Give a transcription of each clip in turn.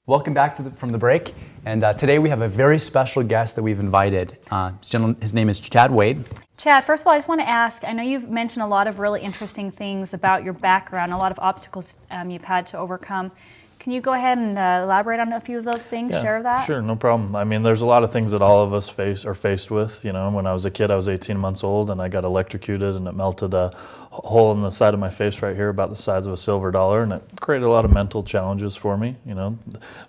Welcome back from the break. And today we have a very special guest that we've invited. His name is Chad Wade. Chad, first of all, I just want to ask, I know you've mentioned a lot of really interesting things about your background, a lot of obstacles you've had to overcome. Can you go ahead and elaborate on a few of those things, share that? Sure, no problem. I mean, there's a lot of things that all of us are faced with. You know, when I was a kid, I was 18 months old and I got electrocuted and it melted a hole in the side of my face right here about the size of a silver dollar, and it created a lot of mental challenges for me, you know,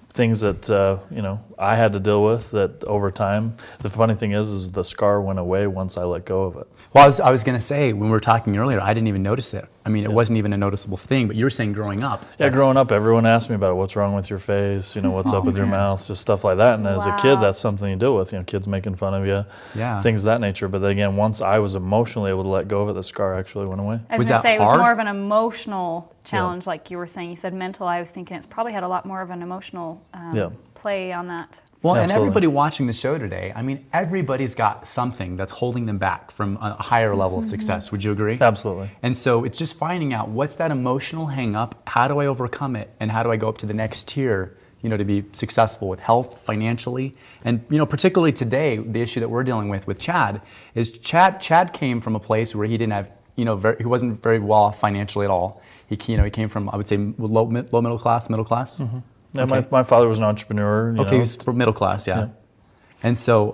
things that, you know, I had to deal with that over time. The funny thing is the scar went away once I let go of it. Well, I was going to say, when we were talking earlier, I didn't even notice it. I mean, it wasn't even a noticeable thing, but you were saying growing up. Yeah, growing up, everyone asked me about it. What's wrong with your face? You know, what's up with your mouth? Just stuff like that. And as a kid, that's something you deal with. You know, kids making fun of you, things of that nature. But then again, once I was emotionally able to let go of it, the scar actually went away. I was going to say, it was more of an emotional challenge, like you were saying. You said mental. I was thinking it's probably had a lot more of an emotional play on that. Well, and everybody watching the show today, I mean, everybody's got something that's holding them back from a higher level of success. Would you agree? Absolutely. And so it's just finding out what's that emotional hang up, how do I overcome it, and how do I go up to the next tier, you know, to be successful with health, financially. And, you know, particularly today, the issue that we're dealing with Chad is Chad came from a place where he didn't have, you know, he wasn't very well off financially at all. He came from, I would say, low middle class. Mm-hmm. Yeah, my father was an entrepreneur. Okay, he was middle class, yeah. And so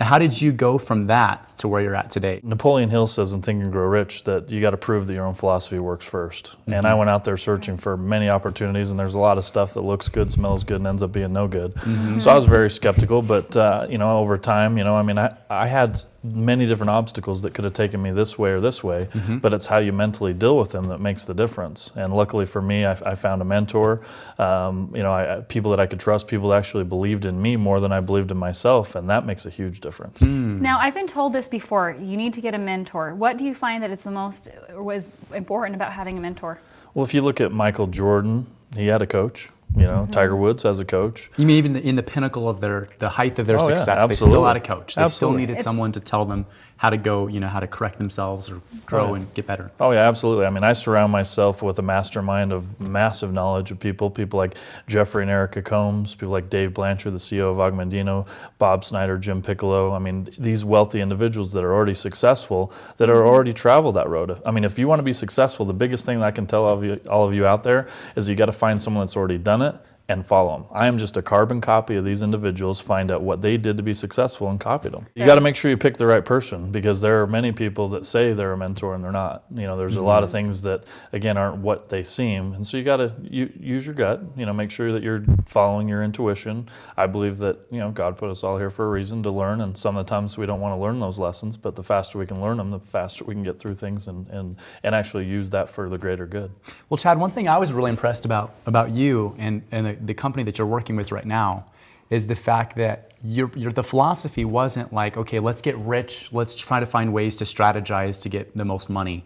how did you go from that to where you're at today? Napoleon Hill says in Think and Grow Rich that you got to prove that your own philosophy works first. And I went out there searching for many opportunities, and there's a lot of stuff that looks good, smells good, and ends up being no good. So I was very skeptical, but you know, over time, you know, I mean, I had many different obstacles that could have taken me this way or this way, but it's how you mentally deal with them that makes the difference. And luckily for me, I found a mentor, you know, people that I could trust, people that actually believed in me more than I believed in myself, and that makes a huge difference. Now, I've been told this before, you need to get a mentor. What do you find that was important about having a mentor? Well, if you look at Michael Jordan, he had a coach. You know, Tiger Woods has a coach. You mean even in the pinnacle of the height of their success, they still had a coach. They still needed someone to tell them how to go, you know, how to correct themselves or grow and get better. Oh yeah, absolutely. I mean, I surround myself with a mastermind of massive knowledge of people like Jeffrey and Erica Combs, people like Dave Blanchard, the CEO of Augmendino, Bob Snyder, Jim Piccolo. I mean, these wealthy individuals that are already successful, that are already traveled that road. I mean, if you want to be successful, the biggest thing that I can tell all of you out there is you got to find someone that's already done it and follow them. I am just a carbon copy of these individuals, find out what they did to be successful and copy them. You got to make sure you pick the right person, because there are many people that say they're a mentor and they're not. You know, there's a lot of things that, again, aren't what they seem. And so you got to use your gut, you know, make sure that you're following your intuition. I believe that, you know, God put us all here for a reason to learn, and some of the times we don't want to learn those lessons, but the faster we can learn them, the faster we can get through things and actually use that for the greater good. Well, Chad, one thing I was really impressed about you and the company that you're working with right now is the fact that the philosophy wasn't like, okay, let's get rich, let's try to find ways to strategize to get the most money,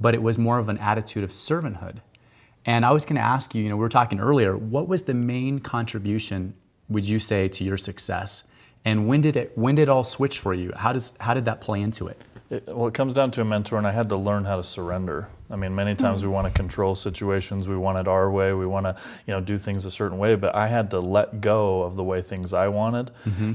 but it was more of an attitude of servanthood. And I was going to ask you, you know, we were talking earlier, what was the main contribution, would you say, to your success? And when did it all switch for you? How did that play into it? Well, it comes down to a mentor, and I had to learn how to surrender. I mean, many times we want to control situations, we want it our way, we want to, you know, do things a certain way, but I had to let go of the way things I wanted.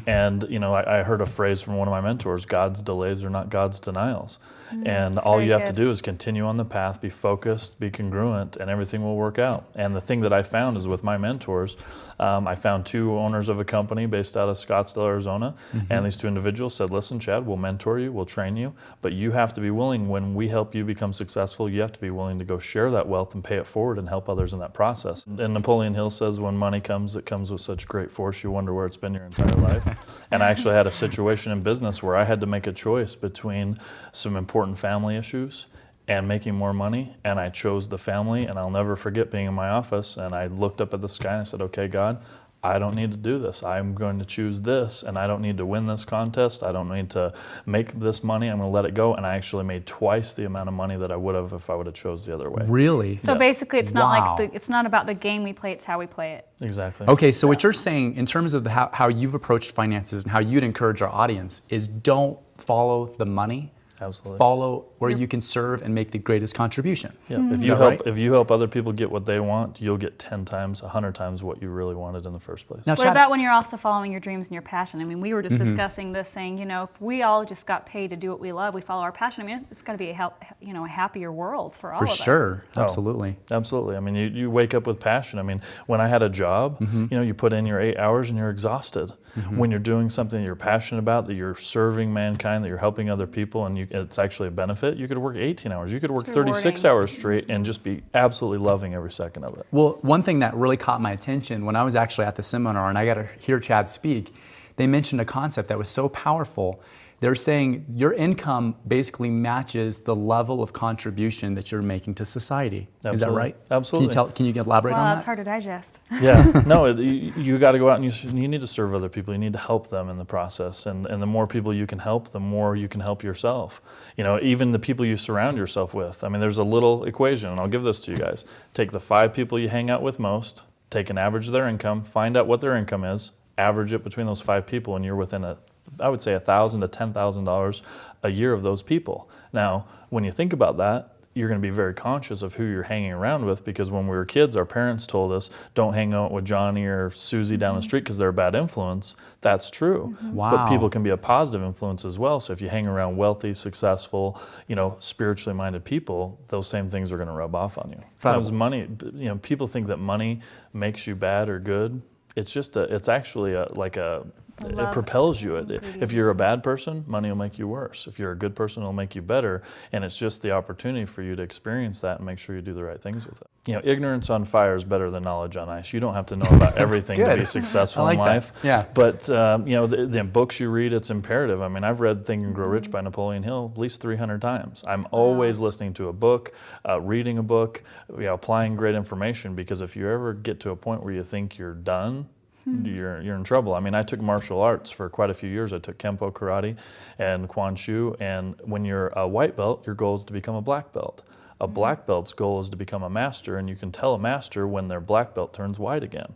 And, you know, I heard a phrase from one of my mentors, God's delays are not God's denials. And all you have to do is continue on the path, be focused, be congruent, and everything will work out. And the thing that I found is with my mentors, I found two owners of a company based out of Scottsdale, Arizona, and these two individuals said, listen, Chad, we'll mentor you, we'll train you, but you have to be willing, when we help you become successful, you have to be willing to go share that wealth and pay it forward and help others in that process. And Napoleon Hill says, when money comes, it comes with such great force, you wonder where it's been your entire life. And I actually had a situation in business where I had to make a choice between some important family issues and making more money, and I chose the family. And I'll never forget being in my office, and I looked up at the sky and I said, okay, God, I don't need to do this. I'm going to choose this, and I don't need to win this contest. I don't need to make this money. I'm going to let it go. And I actually made twice the amount of money that I would have if I would have chose the other way. Really? So basically, it's not like it's not about the game we play, it's how we play it. Exactly. Okay, so what you're saying in terms of how you've approached finances and how you'd encourage our audience is don't follow the money, Absolutely. Follow where you can serve and make the greatest contribution. Yeah. Mm-hmm. If you help other people get what they want, you'll get 10 times, 100 times what you really wanted in the first place. Now, what about when you're also following your dreams and your passion? I mean, we were just discussing this, saying, you know, if we all just got paid to do what we love, we follow our passion. I mean, it's got to be a happier world for all of us. For sure, absolutely. Absolutely. I mean, you wake up with passion. I mean, when I had a job, you know, you put in your 8 hours and you're exhausted. When you're doing something that you're passionate about, that you're serving mankind, that you're helping other people, and it's actually a benefit, you could work 18 hours. You could work 36 hours straight and just be absolutely loving every second of it. Well, one thing that really caught my attention when I was actually at the seminar and I got to hear Chad speak, they mentioned a concept that was so powerful. They're saying your income basically matches the level of contribution that you're making to society. Absolutely. Is that right? Absolutely. Can you elaborate on that? That's hard to digest. Yeah, no, you got to go out and you need to serve other people. You need to help them in the process. And the more people you can help, the more you can help yourself. You know, even the people you surround yourself with. I mean, there's a little equation, and I'll give this to you guys. Take the 5 people you hang out with most, take an average of their income, find out what their income is, average it between those 5 people, and you're within I would say $1,000 to $10,000 a year of those people. Now, when you think about that, you're going to be very conscious of who you're hanging around with, because when we were kids, our parents told us, don't hang out with Johnny or Susie down the street because they're a bad influence. That's true. Wow. But people can be a positive influence as well. So if you hang around wealthy, successful, you know, spiritually minded people, those same things are going to rub off on you. Sometimes money, you know, people think that money makes you bad or good. It's just it's actually it propels you. If you're a bad person, money will make you worse. If you're a good person, it'll make you better. And it's just the opportunity for you to experience that and make sure you do the right things with it. You know, ignorance on fire is better than knowledge on ice. You don't have to know about everything to be successful in life. That. Yeah. But you know, the books you read, it's imperative. I mean, I've read Think and Grow Rich by Napoleon Hill at least 300 times. I'm always listening to a book, reading a book, you know, applying great information, because if you ever get to a point where you think you're done, you're in trouble. I mean, I took martial arts for quite a few years. I took Kempo karate and Quan Shu, and when you're a white belt, your goal is to become a black belt. A black belt's goal is to become a master, and you can tell a master when their black belt turns white again.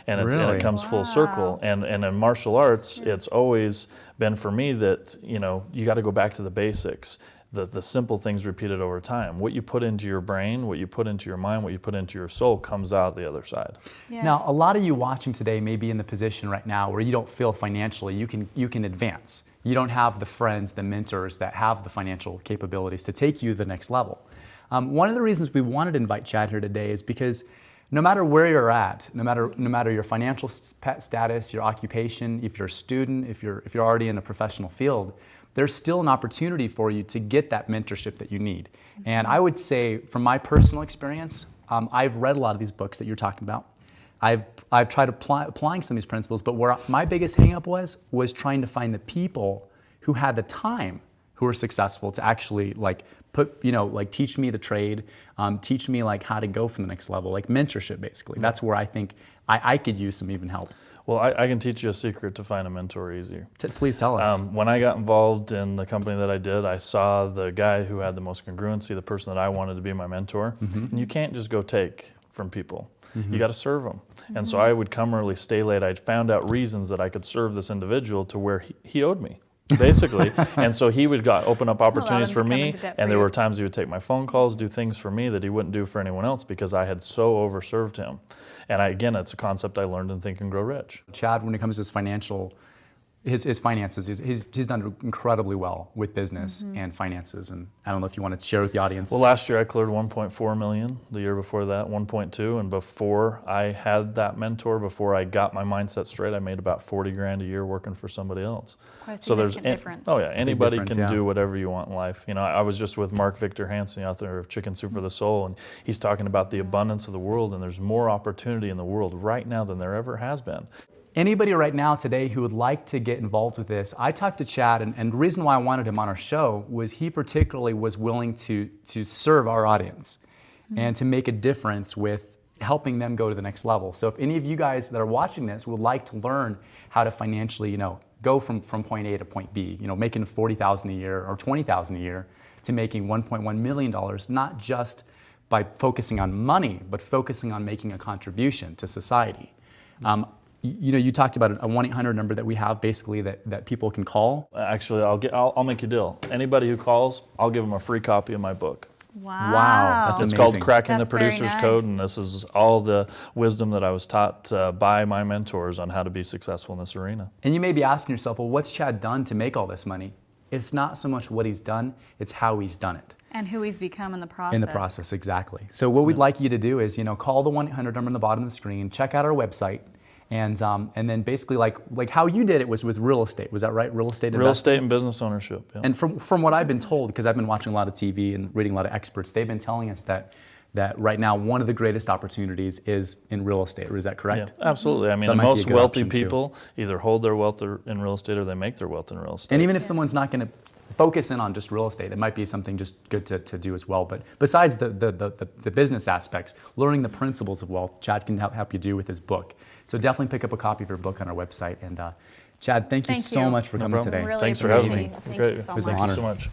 And, and it comes full circle. And in martial arts, it's always been for me that, you know, you got to go back to the basics. The simple things repeated over time. What you put into your brain, what you put into your mind, what you put into your soul comes out the other side. Yes. Now, a lot of you watching today may be in the position right now where you don't feel financially you can advance. You don't have the friends, the mentors that have the financial capabilities to take you to the next level. One of the reasons we wanted to invite Chad here today is because no matter where you're at, no matter your financial status, your occupation, if you're a student, if you're already in a professional field, there's still an opportunity for you to get that mentorship that you need. And I would say, from my personal experience, I've read a lot of these books that you're talking about. I've tried applying some of these principles, but where my biggest hang-up was trying to find the people who had the time, who were successful to actually teach me the trade, teach me like how to go from the next level, like mentorship basically. That's where I think I could use some even help. Well, I can teach you a secret to find a mentor easier. Please tell us. When I got involved in the company that I did, I saw the guy who had the most congruency, the person that I wanted to be my mentor. And you can't just go take from people. You got to serve them. And so I would come early, stay late. I found out reasons that I could serve this individual to where he owed me, basically. And so he would open up opportunities for me, and there were times he would take my phone calls, do things for me that he wouldn't do for anyone else because I had so overserved him. And again, it's a concept I learned in Think and Grow Rich. Chad, when it comes to his finances, he's done incredibly well with business and finances. And I don't know if you wanted to share with the audience. Well, last year I cleared 1.4 million. The year before that, 1.2. And before I had that mentor, before I got my mindset straight, I made about 40 grand a year working for somebody else. Quite a significant difference. Oh yeah, anybody can do whatever you want in life. You know, I was just with Mark Victor Hansen, the author of Chicken Soup for the Soul, and he's talking about the abundance of the world, and there's more opportunity in the world right now than there ever has been. Anybody right now today who would like to get involved with this, I talked to Chad, and the reason why I wanted him on our show was he particularly was willing to serve our audience and to make a difference with helping them go to the next level. So if any of you guys that are watching this would like to learn how to financially, go from point A to point B, making $40,000 a year or $20,000 a year to making $1.1 million, not just by focusing on money, but focusing on making a contribution to society. you know, you talked about a 1-800 number that we have basically that people can call. Actually, I'll make you a deal. Anybody who calls, I'll give them a free copy of my book. Wow. That's It's amazing. called Cracking the That's very Producer's nice. Code, and this is all the wisdom that I was taught by my mentors on how to be successful in this arena. And you may be asking yourself, well, what's Chad done to make all this money? It's not so much what he's done, it's how he's done it. And who he's become in the process. In the process, exactly. So what we'd like you to do is, you know, call the 1-800 number on the bottom of the screen, check out our website, and then basically like how you did it was with real estate. Was that right? Real estate investing? Real estate and business ownership. Yeah. And from what I've been told, because I've been watching a lot of TV and reading a lot of experts, they've been telling us that right now one of the greatest opportunities is in real estate. Is that correct? Yeah, absolutely. I mean, So that the might be a most good wealthy option, too. people either hold their wealth in real estate or they make their wealth in real estate. And even if someone's not going to focus in on just real estate, it might be something just good to do as well. But besides the business aspects, learning the principles of wealth, Chad can help you do with his book. So definitely pick up a copy of your book on our website. And Chad, thank you so much for coming problem. today. Really Thanks for having me. appreciate it. Thank Great. you so It was an much. Thank you honor. so much.